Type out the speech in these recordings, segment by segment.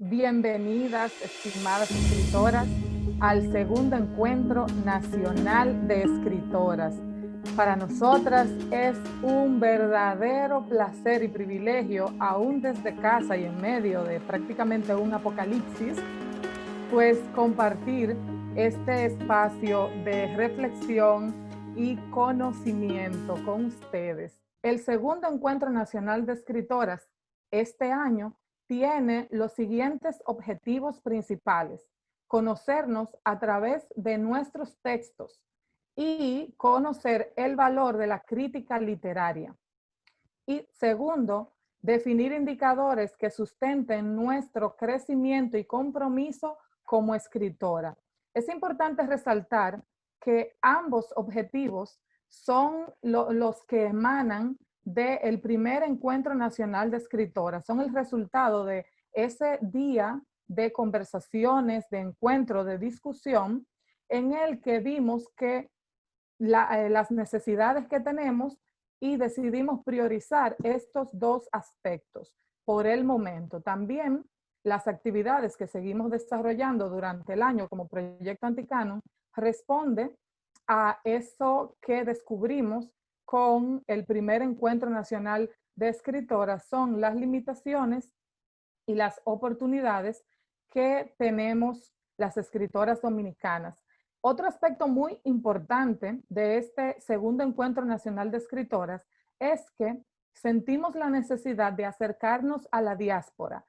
Bienvenidas, estimadas escritoras, al segundo encuentro nacional de escritoras. Para nosotras es un verdadero placer y privilegio, aún desde casa y en medio de prácticamente un apocalipsis, pues compartir este espacio de reflexión y conocimiento con ustedes. El segundo encuentro nacional de escritoras este año tiene los siguientes objetivos principales: conocernos a través de nuestros textos y conocer el valor de la crítica literaria. Y segundo, definir indicadores que sustenten nuestro crecimiento y compromiso como escritora. Es importante resaltar que ambos objetivos son los que emanan del primer encuentro nacional de escritoras, son el resultado de ese día de conversaciones, de encuentro, de discusión, en el que vimos que las necesidades que tenemos y decidimos priorizar estos dos aspectos por el momento. También las actividades que seguimos desarrollando durante el año como Proyecto Anticanon responde a eso que descubrimos con el primer encuentro nacional de escritoras, son las limitaciones y las oportunidades que tenemos las escritoras dominicanas. Otro aspecto muy importante de este segundo encuentro nacional de escritoras es que sentimos la necesidad de acercarnos a la diáspora.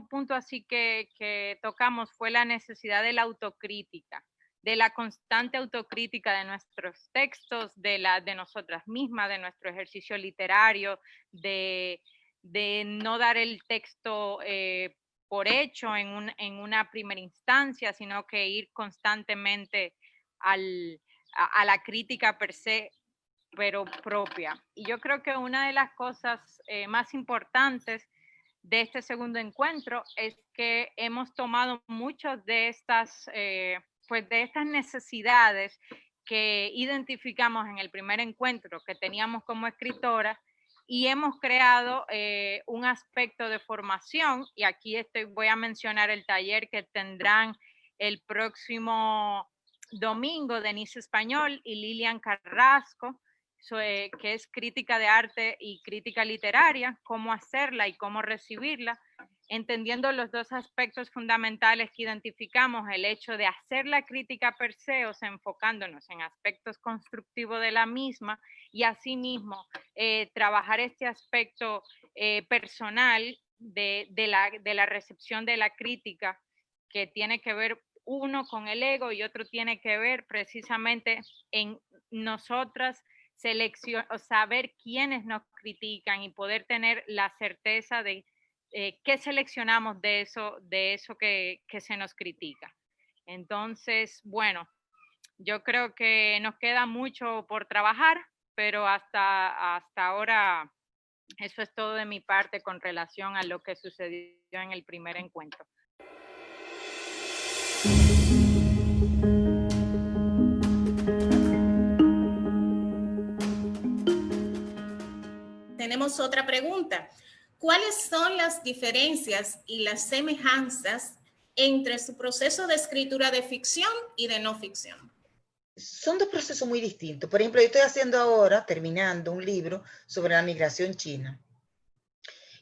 Punto así que tocamos fue la necesidad de la autocrítica, de la constante autocrítica de nuestros textos, de nosotras mismas, de nuestro ejercicio literario, de no dar el texto por hecho en una primera instancia, sino que ir constantemente a la crítica per se, pero propia. Y yo creo que una de las cosas más importantes de este segundo encuentro es que hemos tomado muchas de estas, de estas necesidades que identificamos en el primer encuentro que teníamos como escritora y hemos creado un aspecto de formación, y aquí voy a mencionar el taller que tendrán el próximo domingo Denise Español y Lilian Carrasco, que es crítica de arte y crítica literaria, cómo hacerla y cómo recibirla, entendiendo los dos aspectos fundamentales que identificamos: el hecho de hacer la crítica per se, o sea, enfocándonos en aspectos constructivos de la misma, y asimismo trabajar este aspecto personal de la recepción de la crítica, que tiene que ver uno con el ego y otro tiene que ver precisamente en nosotras saber quiénes nos critican y poder tener la certeza de qué seleccionamos de eso que se nos critica. Entonces, bueno, yo creo que nos queda mucho por trabajar, pero hasta ahora eso es todo de mi parte con relación a lo que sucedió en el primer encuentro. Tenemos otra pregunta. ¿Cuáles son las diferencias y las semejanzas entre su proceso de escritura de ficción y de no ficción? Son dos procesos muy distintos. Por ejemplo, yo estoy haciendo ahora, terminando un libro sobre la migración china.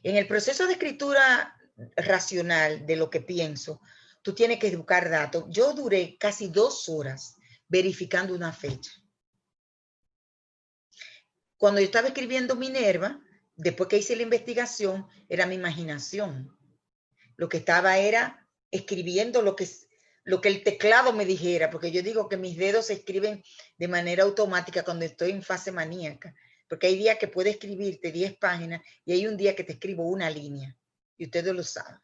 En el proceso de escritura racional de lo que pienso, tú tienes que buscar datos. Yo duré casi 2 horas verificando una fecha. Cuando yo estaba escribiendo Minerva, después que hice la investigación, era mi imaginación. Lo que estaba era escribiendo lo que el teclado me dijera, porque yo digo que mis dedos se escriben de manera automática cuando estoy en fase maníaca, porque hay días que puedo escribirte 10 páginas y hay un día que te escribo una línea, y ustedes lo saben.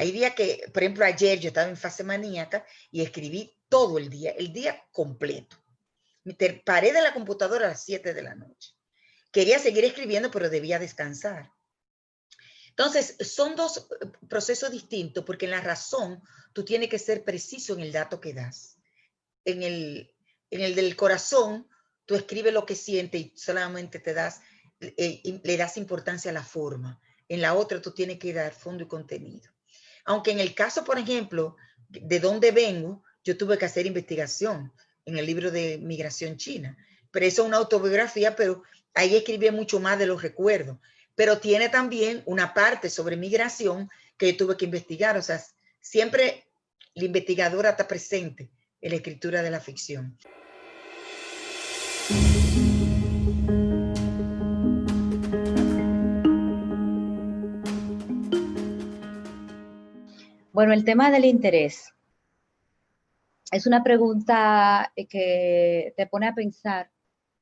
Hay días que, por ejemplo, ayer yo estaba en fase maníaca y escribí todo el día completo. Me paré de la computadora a las 7 de la noche. Quería seguir escribiendo, pero debía descansar. Entonces, son dos procesos distintos, porque en la razón tú tienes que ser preciso en el dato que das. En el del corazón, tú escribes lo que sientes y solamente le das importancia a la forma. En la otra, tú tienes que dar fondo y contenido. Aunque en el caso, por ejemplo, de dónde vengo, yo tuve que hacer investigación en el libro de Migración China. Pero eso es una autobiografía, pero ahí escribí mucho más de los recuerdos. Pero tiene también una parte sobre migración que tuve que investigar. O sea, siempre la investigadora está presente en la escritura de la ficción. Bueno, el tema del interés es una pregunta que te pone a pensar,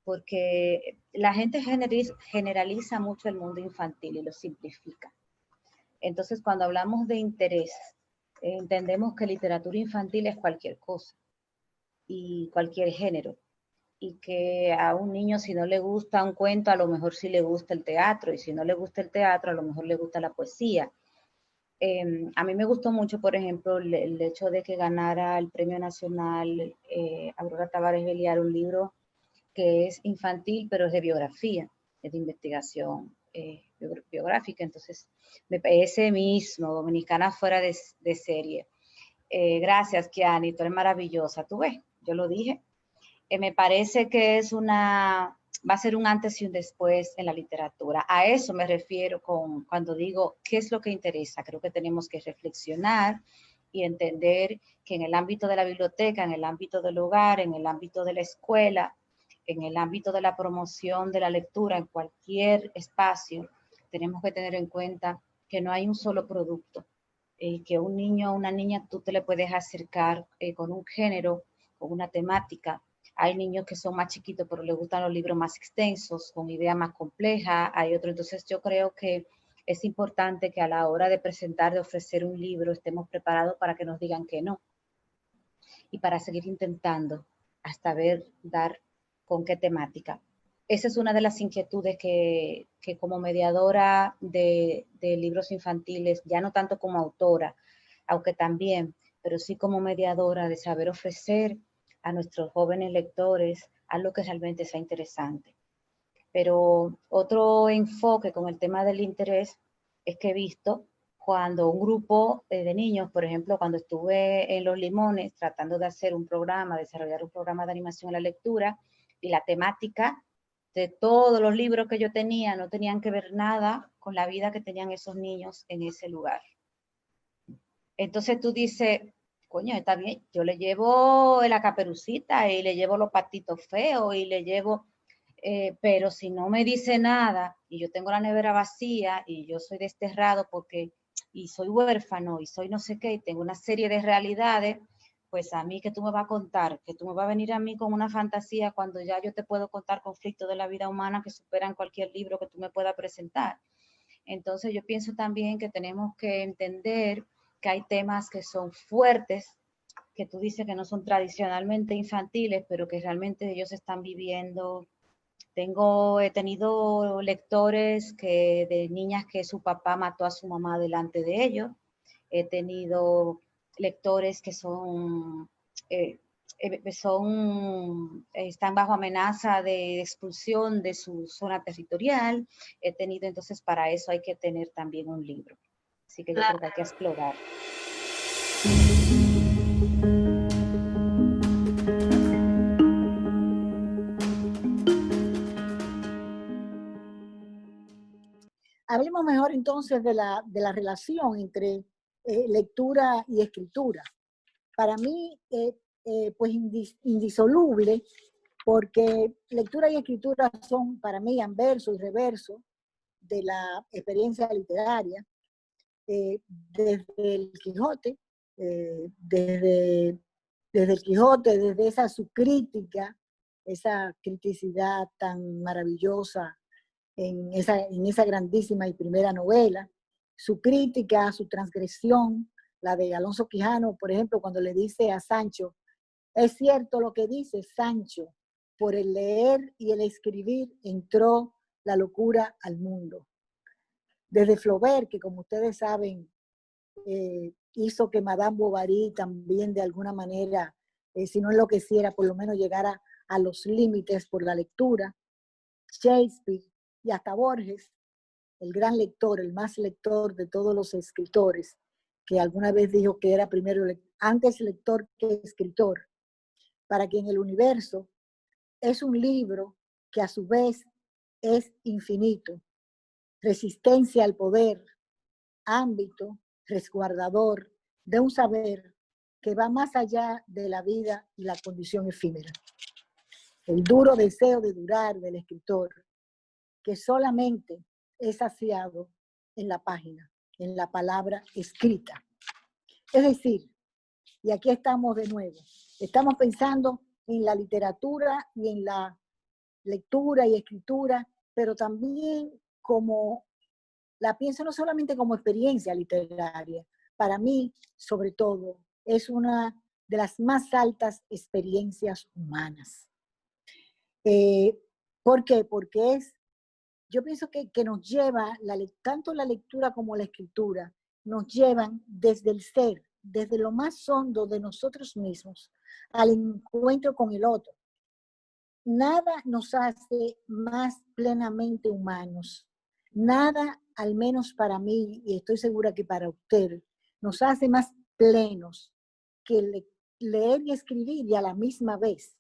porque la gente generaliza mucho el mundo infantil y lo simplifica. Entonces, cuando hablamos de interés, entendemos que literatura infantil es cualquier cosa y cualquier género, y que a un niño, si no le gusta un cuento, a lo mejor sí le gusta el teatro, y si no le gusta el teatro, a lo mejor le gusta la poesía. A mí me gustó mucho, por ejemplo, el hecho de que ganara el Premio Nacional Aurora Tavares Beliar, un libro que es infantil, pero es de biografía, es de investigación biográfica. Entonces, ese mismo, Dominicana fuera de serie. Gracias, Kiani, tú eres maravillosa. Tú ves, yo lo dije. Me parece que va a ser un antes y un después en la literatura. A eso me refiero cuando digo qué es lo que interesa. Creo que tenemos que reflexionar y entender que en el ámbito de la biblioteca, en el ámbito del hogar, en el ámbito de la escuela, en el ámbito de la promoción de la lectura, en cualquier espacio, tenemos que tener en cuenta que no hay un solo producto, que un niño o una niña tú te le puedes acercar con un género, con una temática. Hay niños que son más chiquitos, pero les gustan los libros más extensos, con ideas más complejas. Hay otros. Entonces, yo creo que es importante que a la hora de presentar, de ofrecer un libro, estemos preparados para que nos digan que no. Y para seguir intentando hasta dar con qué temática. Esa es una de las inquietudes que como mediadora de libros infantiles, ya no tanto como autora, aunque también, pero sí como mediadora de saber ofrecer a nuestros jóvenes lectores algo que realmente sea interesante. Pero otro enfoque con el tema del interés es que he visto cuando un grupo de niños, por ejemplo, cuando estuve en Los Limones tratando de hacer desarrollar un programa de animación a la lectura, y la temática de todos los libros que yo tenía no tenían que ver nada con la vida que tenían esos niños en ese lugar. Entonces tú dices, coño, está bien, yo le llevo la Caperucita y le llevo los patitos feos y le llevo, pero si no me dice nada y yo tengo la nevera vacía y yo soy desterrado y soy huérfano y soy no sé qué y tengo una serie de realidades, pues a mí que tú me vas a contar, que tú me vas a venir a mí con una fantasía cuando ya yo te puedo contar conflictos de la vida humana que superan cualquier libro que tú me puedas presentar. Entonces yo pienso también que tenemos que entender que hay temas que son fuertes, que tú dices que no son tradicionalmente infantiles, pero que realmente ellos están viviendo. He tenido lectores de niñas que su papá mató a su mamá delante de ellos. He tenido lectores que están bajo amenaza de expulsión de su zona territorial. He tenido, entonces para eso hay que tener también un libro. Así que yo creo que hay que explorar. Hablemos mejor entonces de la relación entre lectura y escritura. Para mí, pues indisoluble, porque lectura y escritura son para mí anverso y reverso de la experiencia literaria, desde el Quijote, desde el Quijote, desde esa su crítica, esa criticidad tan maravillosa en esa grandísima y primera novela, su crítica, su transgresión, la de Alonso Quijano, por ejemplo, cuando le dice a Sancho, es cierto lo que dice Sancho, por el leer y el escribir entró la locura al mundo. Desde Flaubert, que como ustedes saben, hizo que Madame Bovary también de alguna manera, si no enloqueciera, por lo menos llegara a los límites por la lectura. Shakespeare y hasta Borges, el gran lector, el más lector de todos los escritores, que alguna vez dijo que era primero, antes lector que escritor, para quien el universo es un libro que a su vez es infinito, resistencia al poder, ámbito, resguardador de un saber que va más allá de la vida y la condición efímera. El duro deseo de durar del escritor, que solamente es saciado en la página, en la palabra escrita. Es decir, y aquí estamos de nuevo, estamos pensando en la literatura y en la lectura y escritura, pero también como, la pienso no solamente como experiencia literaria, para mí, sobre todo, es una de las más altas experiencias humanas. ¿Por qué? Porque yo pienso que nos lleva, tanto la lectura como la escritura, nos llevan desde el ser, desde lo más hondo de nosotros mismos, al encuentro con el otro. Nada nos hace más plenamente humanos. Nada, al menos para mí, y estoy segura que para usted, nos hace más plenos que leer y escribir y a la misma vez.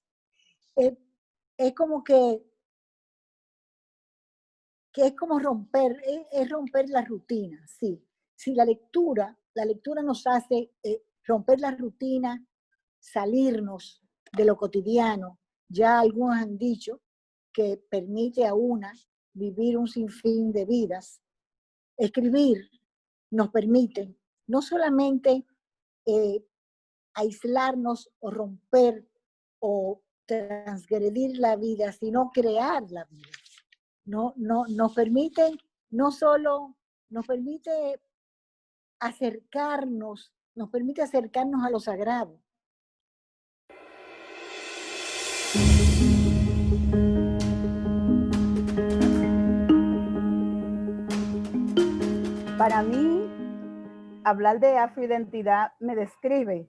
Es como que es como romper, es romper la rutina, sí. Si la lectura nos hace romper la rutina, salirnos de lo cotidiano. Ya algunos han dicho que permite a una vivir un sinfín de vidas. Escribir nos permite no solamente aislarnos o romper o transgredir la vida, sino crear la vida. Nos permite, no solo nos permite acercarnos a lo sagrado. Para mí, hablar de afroidentidad me describe,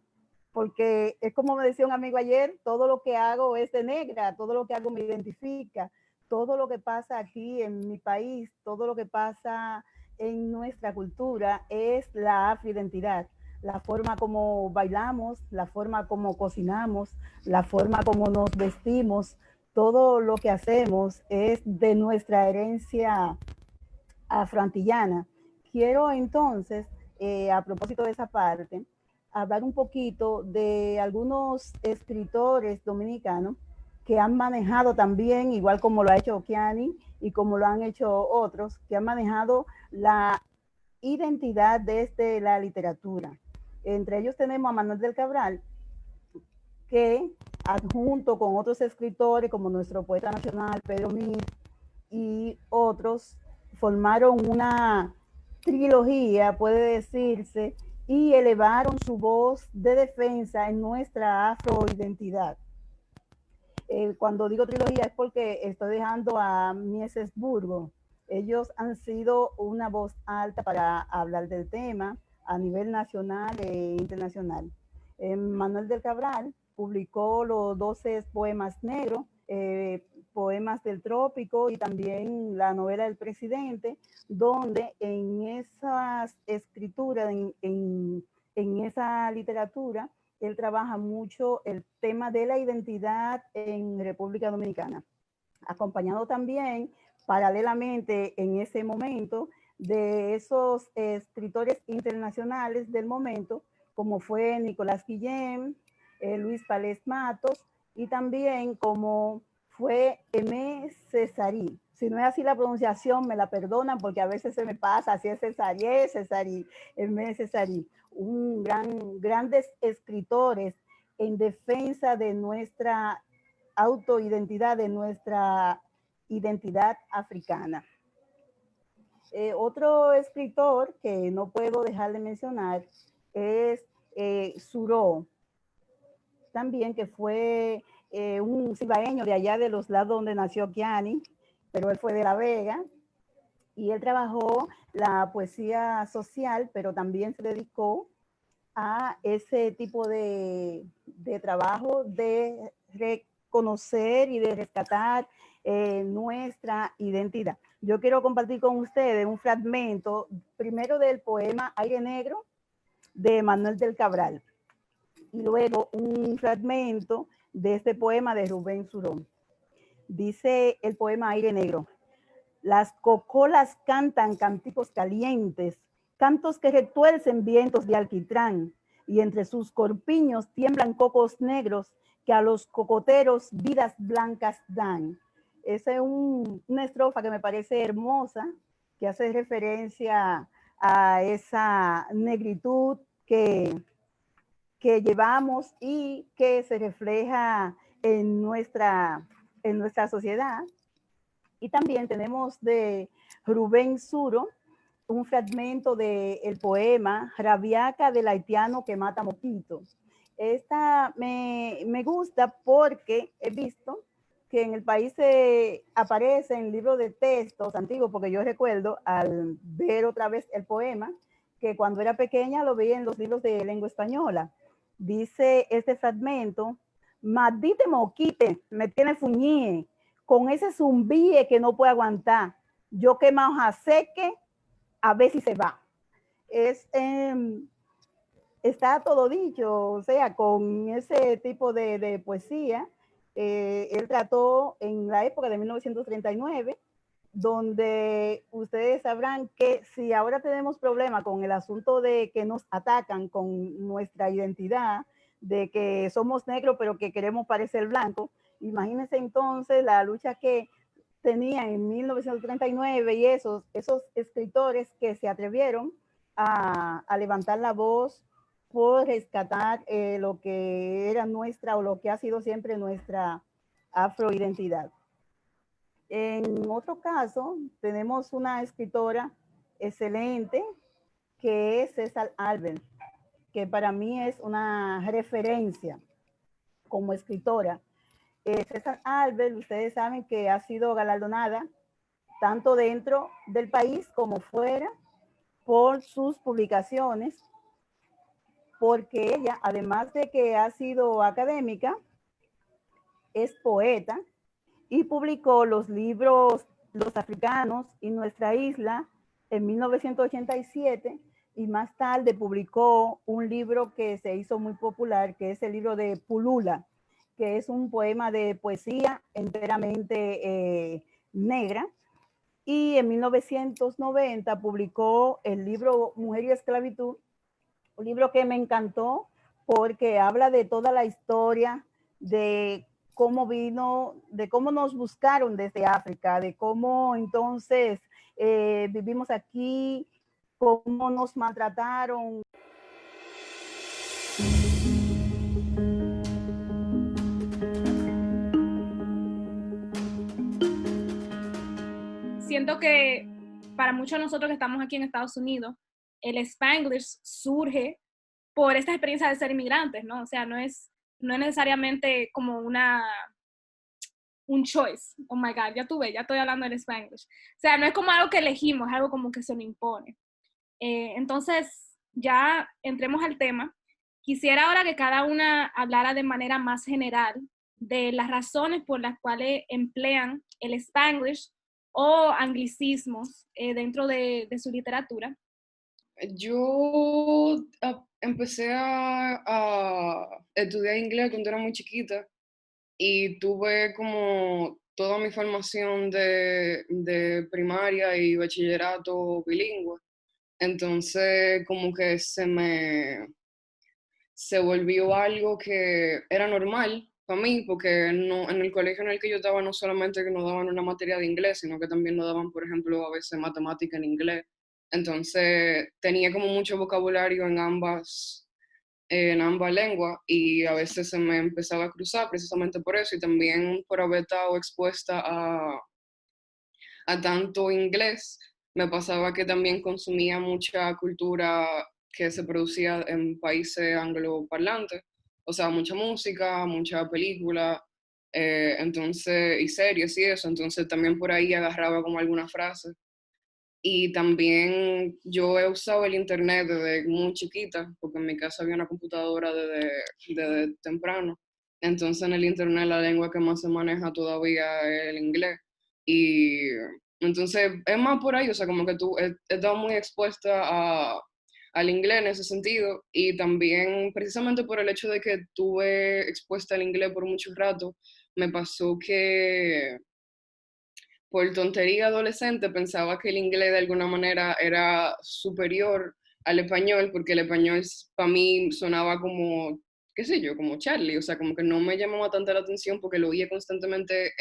porque es como me decía un amigo ayer, todo lo que hago es de negra, todo lo que hago me identifica, todo lo que pasa aquí en mi país, todo lo que pasa en nuestra cultura es la afroidentidad. La forma como bailamos, la forma como cocinamos, la forma como nos vestimos, todo lo que hacemos es de nuestra herencia afroantillana. Quiero entonces, a propósito de esa parte, hablar un poquito de algunos escritores dominicanos que han manejado también, igual como lo ha hecho Okiani y como lo han hecho otros, que han manejado la identidad desde la literatura. Entre ellos tenemos a Manuel del Cabral, que junto con otros escritores como nuestro poeta nacional Pedro Mir y otros, formaron una trilogía, puede decirse, y elevaron su voz de defensa en nuestra afroidentidad. Cuando digo trilogía es porque estoy dejando a Mises Burgos. Ellos han sido una voz alta para hablar del tema a nivel nacional e internacional. Manuel del Cabral publicó los 12 poemas negros, poemas del trópico y también la novela del presidente, donde en esas escrituras, en esa literatura, él trabaja mucho el tema de la identidad en República Dominicana, acompañado también paralelamente en ese momento de esos escritores internacionales del momento, como fue Nicolás Guillén, Luis Pález Matos, y también como fue Aimé Césaire. Si no es así la pronunciación, me la perdonan porque a veces se me pasa, si es Césaire, Aimé Césaire. Grandes escritores en defensa de nuestra autoidentidad, de nuestra identidad africana. Otro escritor que no puedo dejar de mencionar es Thoreau, también, que fue un cibaeño de allá de los lados donde nació Kiani, pero él fue de La Vega, y él trabajó la poesía social, pero también se dedicó a ese tipo de trabajo de reconocer y de rescatar nuestra identidad. Yo quiero compartir con ustedes un fragmento, primero del poema Aire Negro, de Manuel del Cabral, y luego un fragmento de este poema de Rubén Surón. Dice el poema Aire Negro: las cocolas cantan cánticos calientes, cantos que retuercen vientos de alquitrán, y entre sus corpiños tiemblan cocos negros que a los cocoteros vidas blancas dan. Esa es una estrofa que me parece hermosa, que hace referencia a esa negritud que llevamos y que se refleja en nuestra sociedad. Y también tenemos de Rubén Suro un fragmento del poema Rabiaca del haitiano que mata mosquito. Esta me gusta porque he visto que en el país se aparece en libros de textos antiguos, porque yo recuerdo al ver otra vez el poema, que cuando era pequeña lo veía en los libros de lengua española. Dice este fragmento: maldite moquite, me tiene fuñíe, con ese zumbíe que no puede aguantar. Yo quema hoja seque, a ver si se va. Está todo dicho, o sea, con ese tipo de poesía. Él trató en la época de 1939, donde ustedes sabrán que si ahora tenemos problemas con el asunto de que nos atacan con nuestra identidad, de que somos negros pero que queremos parecer blancos, imagínense entonces la lucha que tenían en 1939 y esos escritores que se atrevieron a levantar la voz por rescatar lo que era nuestra o lo que ha sido siempre nuestra afroidentidad. En otro caso, tenemos una escritora excelente que es César Albert, que para mí es una referencia como escritora. César Albert, ustedes saben que ha sido galardonada tanto dentro del país como fuera por sus publicaciones, porque ella, además de que ha sido académica, es poeta y publicó los libros Los Africanos y Nuestra Isla en 1987, y más tarde publicó un libro que se hizo muy popular, que es el libro de Pulula, que es un poema de poesía enteramente negra. Y en 1990 publicó el libro Mujer y Esclavitud, un libro que me encantó porque habla de toda la historia de cómo vino, de cómo nos buscaron desde África, de cómo entonces vivimos aquí, cómo nos maltrataron. Siento que para muchos de nosotros que estamos aquí en Estados Unidos, el Spanglish surge por esta experiencia de ser inmigrantes, ¿no? O sea, no es necesariamente como un choice. Oh my God, ya tuve, ya estoy hablando en Spanglish. O sea, no es como algo que elegimos, es algo como que se nos impone. Entonces, ya entremos al tema. Quisiera ahora que cada una hablara de manera más general de las razones por las cuales emplean el Spanglish o anglicismos dentro de su literatura. Yo empecé a estudiar inglés cuando era muy chiquita y tuve como toda mi formación de primaria y bachillerato bilingüe. Entonces como que se volvió algo que era normal para mí, porque no, en el colegio en el que yo estaba no solamente que nos daban una materia de inglés, sino que también nos daban, por ejemplo, a veces matemática en inglés. Entonces tenía como mucho vocabulario en ambas lenguas y a veces se me empezaba a cruzar precisamente por eso y también por haber estado expuesta a tanto inglés, me pasaba que también consumía mucha cultura que se producía en países angloparlantes, o sea, mucha música, mucha película, entonces, y series y eso, entonces también por ahí agarraba como algunas frases. Y también yo he usado el internet desde muy chiquita, porque en mi casa había una computadora desde temprano. Entonces en el internet la lengua que más se maneja todavía es el inglés. Y entonces es más por ahí, o sea, como que tú he estado muy expuesta al inglés en ese sentido. Y también precisamente por el hecho de que estuve expuesta al inglés por mucho rato, me pasó que por tontería adolescente pensaba que el inglés de alguna manera era superior al español, porque el español para mí sonaba como, qué sé yo, como Charlie, o sea, como que no me llamaba tanta la atención porque lo oía constantemente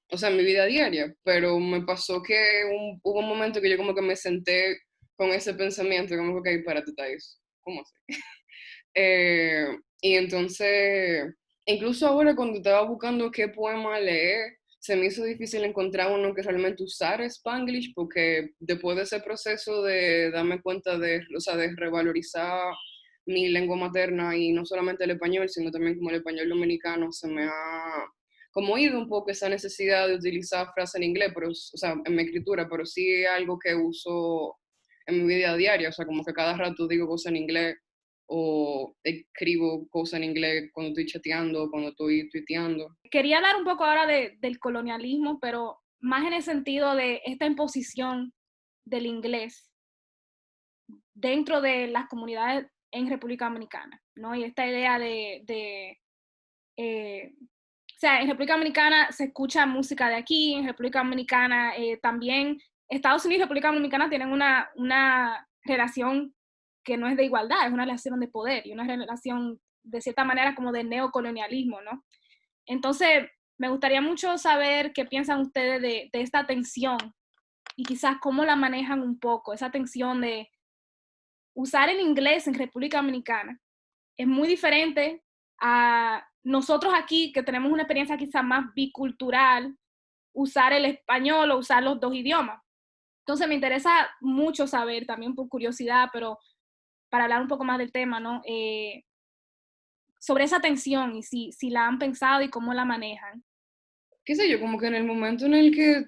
o sea, en mi vida diaria, pero me pasó que hubo un momento que yo como que me senté con ese pensamiento, como que, ok, espérate, Thais, ¿cómo así? Y entonces, incluso ahora cuando estaba buscando qué poema leer, se me hizo difícil encontrar uno que realmente usara Spanglish, porque después de ese proceso de darme cuenta o sea, de revalorizar mi lengua materna y no solamente el español, sino también como el español dominicano, se me ha como ido un poco esa necesidad de utilizar frases en inglés, pero, o sea, en mi escritura, pero sí es algo que uso en mi vida diaria, o sea, como que cada rato digo cosas en inglés o escribo cosas en inglés cuando estoy chateando, cuando estoy tuiteando. Quería hablar un poco ahora del colonialismo, pero más en el sentido de esta imposición del inglés dentro de las comunidades en República Dominicana, ¿no? Y esta idea o sea, en República Dominicana se escucha música de aquí, en República Dominicana también, Estados Unidos y República Dominicana tienen una relación que no es de igualdad, es una relación de poder y una relación de cierta manera como de neocolonialismo, ¿no? Entonces, me gustaría mucho saber qué piensan ustedes de esta tensión y quizás cómo la manejan un poco, esa tensión de usar el inglés en República Dominicana. Es muy diferente a nosotros aquí, que tenemos una experiencia quizás más bicultural, usar el español o usar los dos idiomas. Entonces me interesa mucho saber, también por curiosidad, pero para hablar un poco más del tema, ¿no? Sobre esa tensión y si la han pensado y cómo la manejan. Qué sé yo, como que en el momento en el que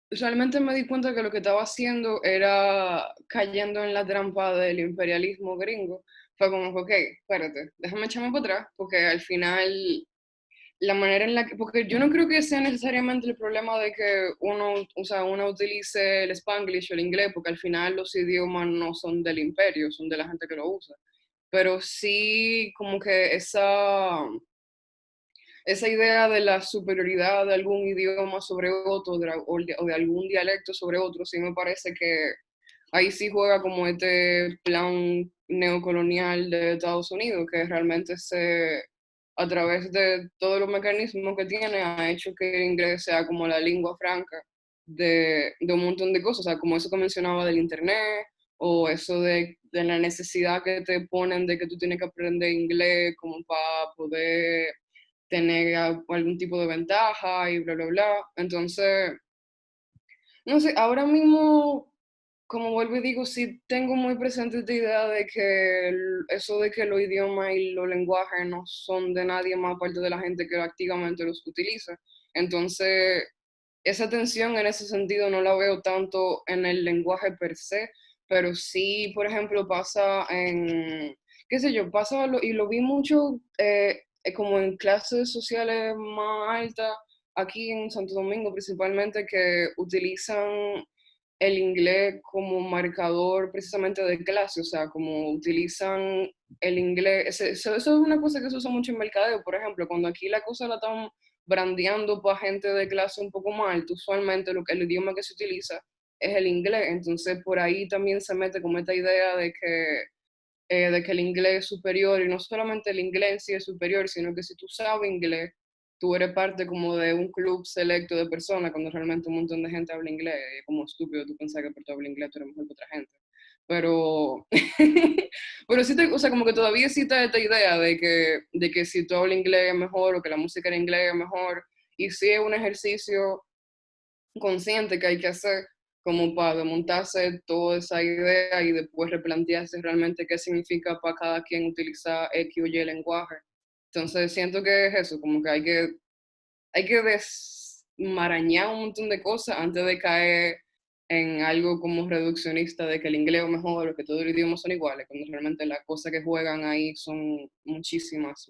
realmente me di cuenta que lo que estaba haciendo era cayendo en la trampa del imperialismo gringo, fue como, ok, espérate, déjame echarme para atrás, porque al final la manera en la que, porque yo no creo que sea necesariamente el problema de que uno, o sea, uno utilice el Spanglish o el inglés, porque al final los idiomas no son del imperio, son de la gente que lo usa, pero sí como que esa idea de la superioridad de algún idioma sobre otro o de algún dialecto sobre otro, sí me parece que ahí sí juega como este plan neocolonial de Estados Unidos, que realmente a través de todos los mecanismos que tiene, ha hecho que el inglés sea como la lengua franca de un montón de cosas, o sea, como eso que mencionaba del internet, o eso de la necesidad que te ponen de que tú tienes que aprender inglés como para poder tener algún tipo de ventaja y bla, bla, bla. Entonces, no sé, ahora mismo, como vuelvo y digo, sí tengo muy presente esta idea de que eso de que los idiomas y los lenguajes no son de nadie más aparte de la gente que activamente los utiliza. Entonces, esa tensión en ese sentido no la veo tanto en el lenguaje per se, pero sí, por ejemplo, pasa qué sé yo, y lo vi mucho como en clases sociales más altas, aquí en Santo Domingo principalmente, que utilizan el inglés como marcador precisamente de clase, o sea, como utilizan el inglés, eso es una cosa que se usa mucho en mercadeo, por ejemplo, cuando aquí la cosa la están brandeando para gente de clase un poco más alta, usualmente el idioma que se utiliza es el inglés, entonces por ahí también se mete como esta idea de que el inglés es superior, y no solamente el inglés en sí es superior, sino que si tú sabes inglés, tú eres parte como de un club selecto de personas, cuando realmente un montón de gente habla inglés, y es como estúpido tú pensar que por tu hablar inglés tú eres mejor que otra gente. Pero, pero sí, o sea, como que todavía existe esta idea de que si tú hablas inglés es mejor, o que la música en inglés es mejor, y sí es un ejercicio consciente que hay que hacer como para desmontarse toda esa idea y después replantearse realmente qué significa para cada quien utilizar X o Y lenguaje. Entonces siento que es eso, como que hay que desmarañar un montón de cosas antes de caer en algo como reduccionista de que el inglés es mejor o que todos los idiomas son iguales, cuando realmente las cosas que juegan ahí son muchísimas.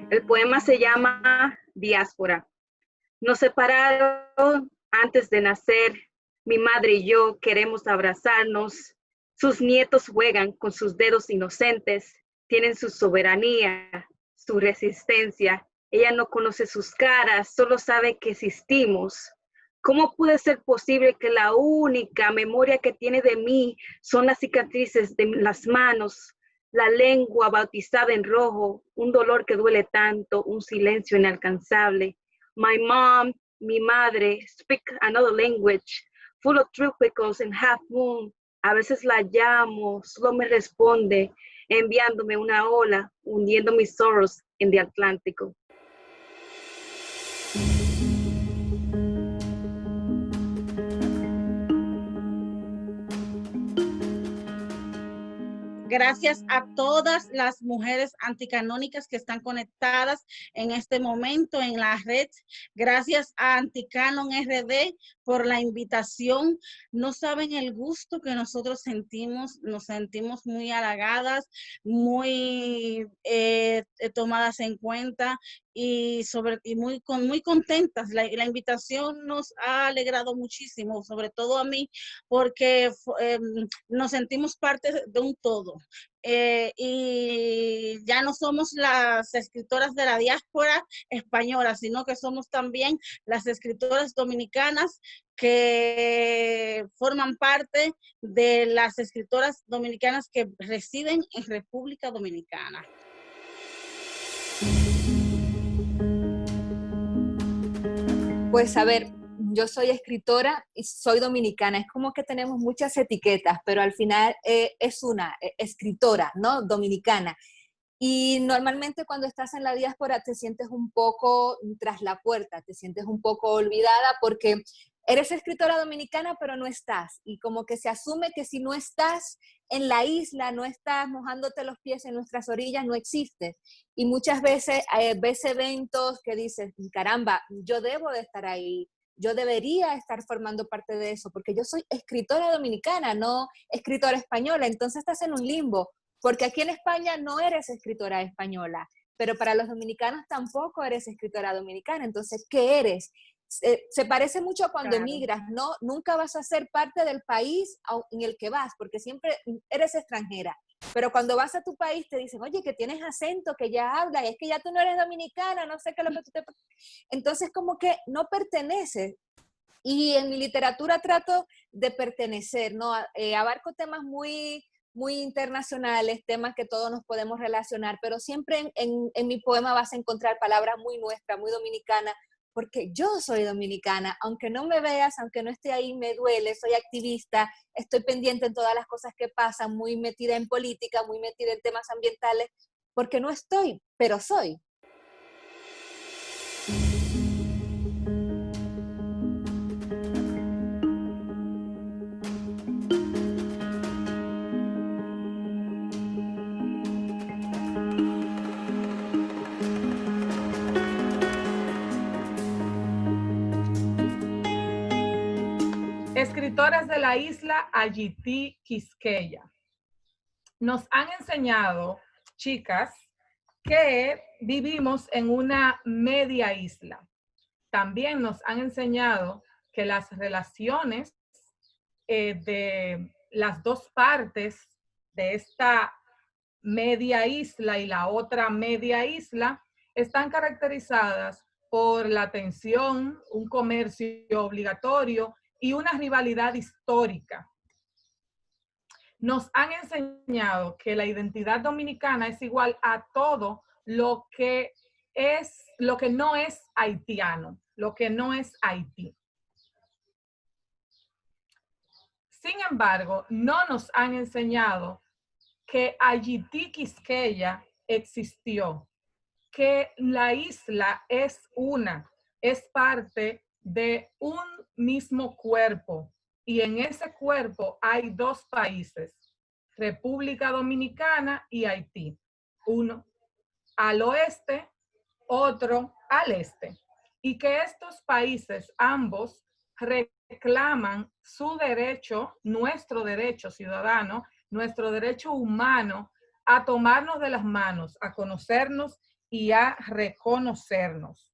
El poema se llama Diáspora. Nos separaron antes de nacer. Mi madre y yo queremos abrazarnos. Sus nietos juegan con sus dedos inocentes. Tienen su soberanía, su resistencia. Ella no conoce sus caras, solo sabe que existimos. ¿Cómo puede ser posible que la única memoria que tiene de mí son las cicatrices de las manos, la lengua bautizada en rojo, un dolor que duele tanto, un silencio inalcanzable? My mom, mi madre, speak another language, full of tropicals and half moon. A veces la llamo, solo me responde, enviándome una ola, hundiendo mis sorrows en el Atlántico. Gracias a todas las mujeres anticanónicas que están conectadas en este momento en la red. Gracias a Anticanon RD por la invitación. No saben el gusto que nosotros sentimos, nos sentimos muy halagadas, muy tomadas en cuenta y muy contentas. La invitación nos ha alegrado muchísimo, sobre todo a mí, porque nos sentimos parte de un todo. Y ya no somos las escritoras de la diáspora española, sino que somos también las escritoras dominicanas que forman parte de las escritoras dominicanas que residen en República Dominicana. Pues a ver, yo soy escritora y soy dominicana. Es como que tenemos muchas etiquetas, pero al final es una escritora, ¿no? Dominicana. Y normalmente cuando estás en la diáspora te sientes un poco tras la puerta, te sientes un poco olvidada porque eres escritora dominicana, pero no estás. Y como que se asume que si no estás en la isla, no estás mojándote los pies en nuestras orillas, no existes. Y muchas veces ves eventos que dices, caramba, yo debo de estar ahí, yo debería estar formando parte de eso, porque yo soy escritora dominicana, no escritora española. Entonces estás en un limbo, porque aquí en España no eres escritora española, pero para los dominicanos tampoco eres escritora dominicana. Entonces, ¿qué eres? Se parece mucho a cuando emigras, ¿no? Nunca vas a ser parte del país en el que vas, porque siempre eres extranjera. Pero cuando vas a tu país te dicen, oye, que tienes acento, que ya hablas, es que ya tú no eres dominicana, no sé qué es lo que tú te... Entonces como que no perteneces. Y en mi literatura trato de pertenecer, ¿no? Abarco temas muy internacionales, temas que todos nos podemos relacionar, pero siempre en mi poema vas a encontrar palabras muy nuestras, muy dominicanas, porque yo soy dominicana, aunque no me veas, aunque no esté ahí, me duele, soy activista, estoy pendiente en todas las cosas que pasan, muy metida en política, muy metida en temas ambientales, porque no estoy, pero soy. Escritoras de la isla Ayití Quisqueya. Nos han enseñado, chicas, que vivimos en una media isla. También nos han enseñado que las relaciones de las dos partes de esta media isla y la otra media isla están caracterizadas por la tensión, un comercio obligatorio y una rivalidad histórica. Nos han enseñado que la identidad dominicana es igual a todo lo que no es haitiano, lo que no es Haití. Sin embargo, no nos han enseñado que Ayiti Quisqueya existió, que la isla es una, es parte de un mismo cuerpo, y en ese cuerpo hay dos países, República Dominicana y Haití, uno al oeste, otro al este, y que estos países ambos reclaman su derecho, nuestro derecho ciudadano, nuestro derecho humano a tomarnos de las manos, a conocernos y a reconocernos.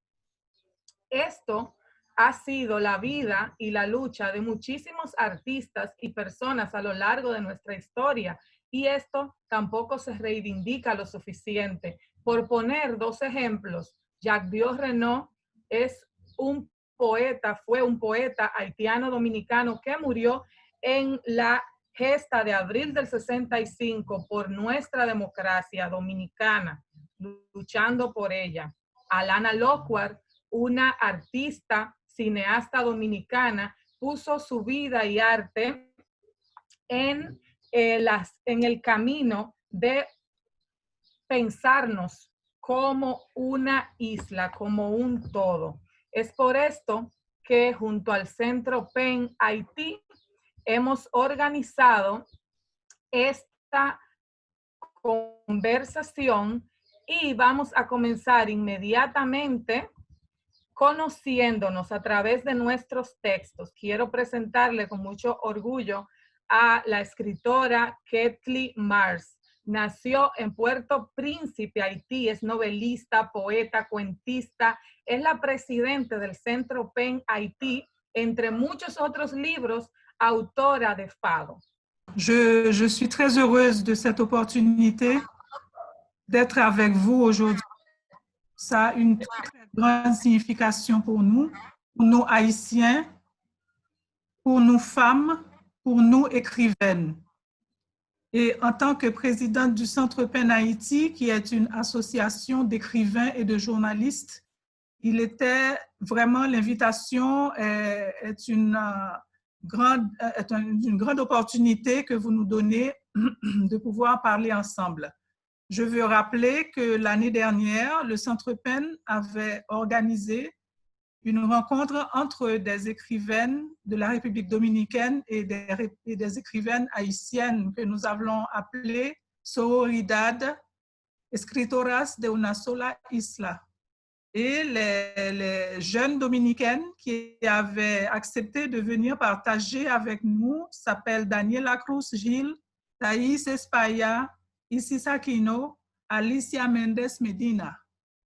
Esto ha sido la vida y la lucha de muchísimos artistas y personas a lo largo de nuestra historia, y esto tampoco se reivindica lo suficiente. Por poner dos ejemplos, Jacques Renaud es un poeta, fue un poeta haitiano-dominicano que murió en la gesta de abril del 65 por nuestra democracia dominicana, luchando por ella. Alana Locuar, una artista, cineasta dominicana, puso su vida y arte en el camino de pensarnos como una isla, como un todo. Es por esto que junto al Centro PEN Haití hemos organizado esta conversación y vamos a comenzar inmediatamente conociéndonos a través de nuestros textos. Quiero presentarle con mucho orgullo a la escritora Ketli Mars. Nació en Puerto Príncipe, Haití, es novelista, poeta, cuentista, es la presidenta del Centro PEN Haití, entre muchos otros libros, autora de Fado. Je suis très heureuse de cette opportunité d'être avec vous aujourd'hui. Ça a une très grande signification pour nous Haïtiens, pour nous femmes, pour nous écrivaines. Et en tant que présidente du Centre PEN Haïti, qui est une association d'écrivains et de journalistes, il était vraiment, l'invitation est une grande opportunité que vous nous donnez de pouvoir parler ensemble. Je veux rappeler que l'année dernière, le Centre PEN avait organisé une rencontre entre des écrivaines de la République dominicaine et des écrivaines haïtiennes que nous avons appelées Sororidad, Escritoras de una sola isla. Et les jeunes dominicaines qui avaient accepté de venir partager avec nous s'appellent Daniela Cruz Gil, Thais Espaya, Isis Aquino, Alicia Mendes Medina.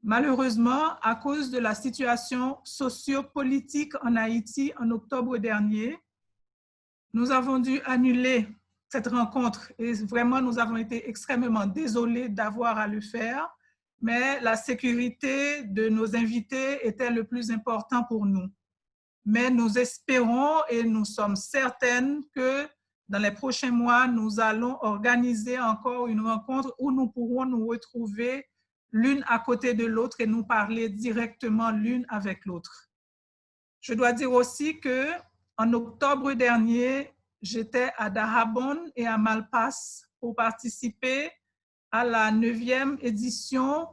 Malheureusement, à cause de la situation socio-politique en Haïti en octobre dernier, nous avons dû annuler cette rencontre et vraiment nous avons été extrêmement désolés d'avoir à le faire, mais la sécurité de nos invités était le plus important pour nous. Mais nous espérons et nous sommes certaines que dans les prochains mois, nous allons organiser encore une rencontre où nous pourrons nous retrouver l'une à côté de l'autre et nous parler directement l'une avec l'autre. Je dois dire aussi qu'en octobre dernier, j'étais à Dajabon et à Malpass pour participer à la 9e édition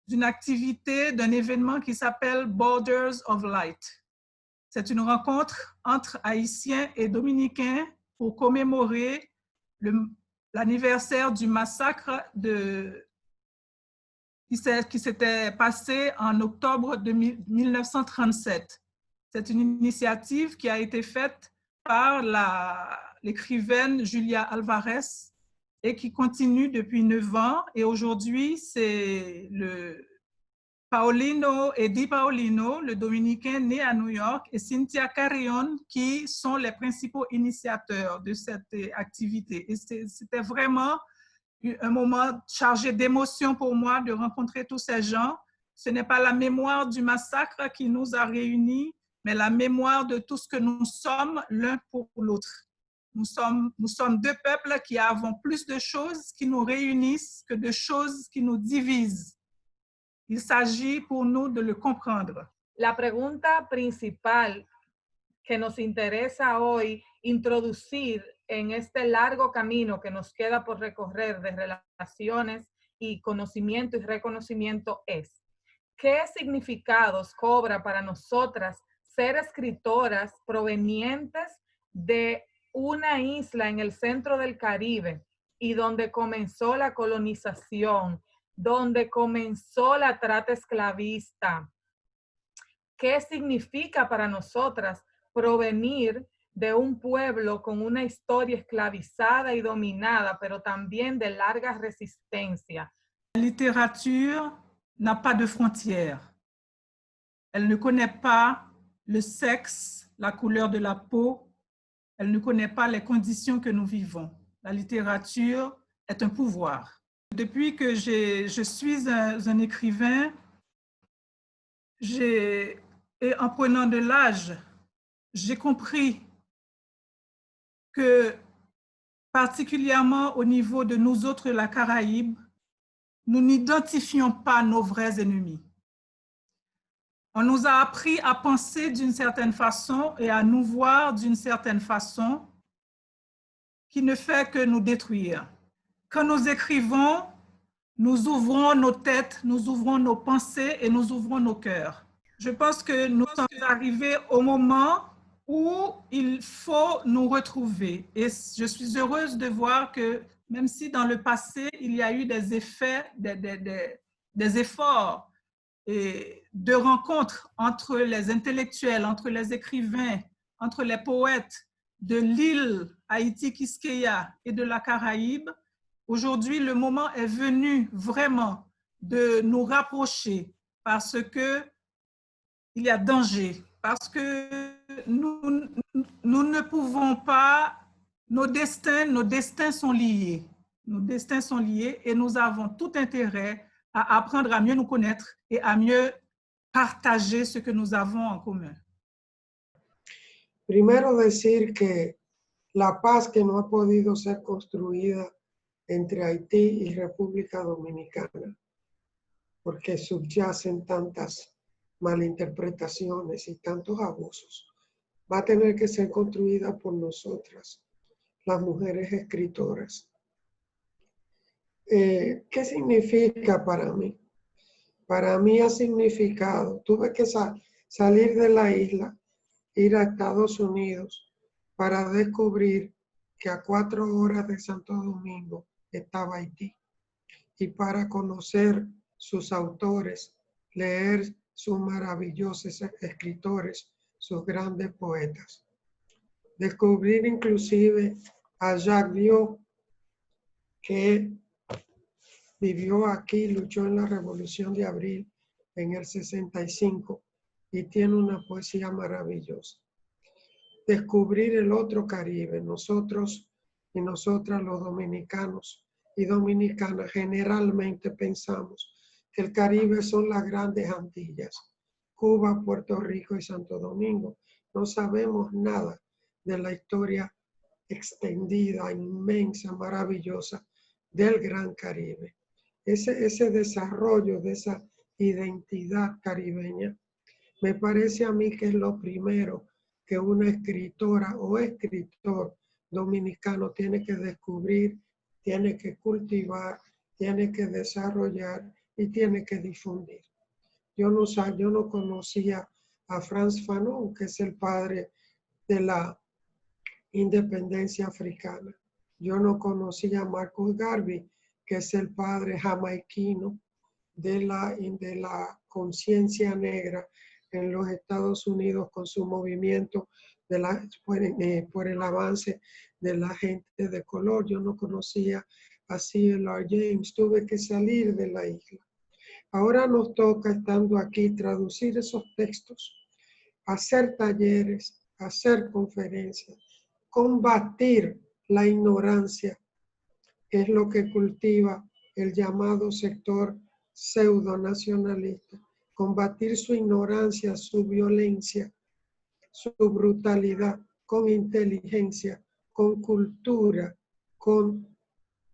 d'une activité, d'un événement qui s'appelle Borders of Light. C'est une rencontre entre Haïtiens et Dominicains pour commémorer l'anniversaire du massacre qui s'était passé en octobre de 1937. C'est une initiative qui a été faite par l'écrivaine Julia Alvarez et qui continue depuis 9 ans. Et aujourd'hui, c'est Eddie Paulino, le Dominicain né à New York, et Cynthia Carrion qui sont les principaux initiateurs de cette activité. Et c'était vraiment un moment chargé d'émotion pour moi de rencontrer tous ces gens. Ce n'est pas la mémoire du massacre qui nous a réunis, mais la mémoire de tout ce que nous sommes l'un pour l'autre. Nous sommes deux peuples qui avons plus de choses qui nous réunissent que de choses qui nous divisent. Il s'agit pour nous de le comprendre. La pregunta principal que nos interesa hoy introducir en este largo camino que nos queda por recorrer de relaciones y conocimiento y reconocimiento es: ¿qué significados cobra para nosotras ser escritoras provenientes de una isla en el centro del Caribe y donde comenzó la colonización, donde comenzó la trata esclavista? ¿Qué significa para nosotras provenir de un pueblo con una historia esclavizada y dominada, pero también de larga resistencia? La littérature n'a pas de frontières. Elle ne connaît pas le sexe, la couleur de la peau. Elle ne connaît pas les conditions que nous vivons. La littérature est un pouvoir. Depuis que je suis un écrivain, et en prenant de l'âge, j'ai compris que, particulièrement au niveau de nous autres, la Caraïbe, nous n'identifions pas nos vrais ennemis. On nous a appris à penser d'une certaine façon et à nous voir d'une certaine façon qui ne fait que nous détruire. Quand nous écrivons, nous ouvrons nos têtes, nous ouvrons nos pensées et nous ouvrons nos cœurs. Je pense que nous sommes arrivés au moment où il faut nous retrouver. Et je suis heureuse de voir que même si dans le passé, il y a eu des effets, des efforts et de rencontres entre les intellectuels, entre les écrivains, entre les poètes de l'île Haïti-Quisqueya et de la Caraïbe, aujourd'hui, le moment est venu vraiment de nous rapprocher parce que il y a danger, parce que nous ne pouvons pas, nos destins sont liés. Nos destins sont liés et nous avons tout intérêt à apprendre à mieux nous connaître et à mieux partager ce que nous avons en commun. Primero decir que la paz que no ha podido ser construida entre Haití y República Dominicana, porque subyacen tantas malinterpretaciones y tantos abusos, va a tener que ser construida por nosotras, las mujeres escritoras. ¿Qué significa para mí? Para mí ha significado, tuve que salir de la isla, ir a Estados Unidos para descubrir que a 4 horas de Santo Domingo estaba Haití, y para conocer sus autores, leer sus maravillosos escritores, sus grandes poetas. Descubrir inclusive a Jacques Viau, que vivió aquí, luchó en la Revolución de Abril en el 65 y tiene una poesía maravillosa. Descubrir el otro Caribe, nosotros y nosotras los dominicanos y dominicanas generalmente pensamos que el Caribe son las grandes Antillas, Cuba, Puerto Rico y Santo Domingo. No sabemos nada de la historia extendida, inmensa, maravillosa del Gran Caribe. Ese desarrollo de esa identidad caribeña me parece a mí que es lo primero que una escritora o escritor dominicano tiene que descubrir, tiene que cultivar, tiene que desarrollar y tiene que difundir. Yo no conocía a Frantz Fanon, que es el padre de la independencia africana. Yo no conocía a Marcus Garvey, que es el padre jamaiquino de la conciencia negra en los Estados Unidos con su movimiento por el avance de la gente de color. Yo no conocía a C.L.R. James, tuve que salir de la isla. Ahora nos toca, estando aquí, traducir esos textos, hacer talleres, hacer conferencias, combatir la ignorancia, que es lo que cultiva el llamado sector pseudonacionalista, combatir su ignorancia, su violencia, su brutalidad, con inteligencia, con cultura, con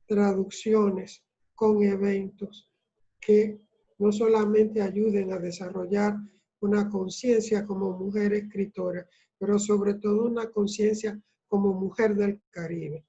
traducciones, con eventos que no solamente ayuden a desarrollar una conciencia como mujer escritora, pero sobre todo una conciencia como mujer del Caribe.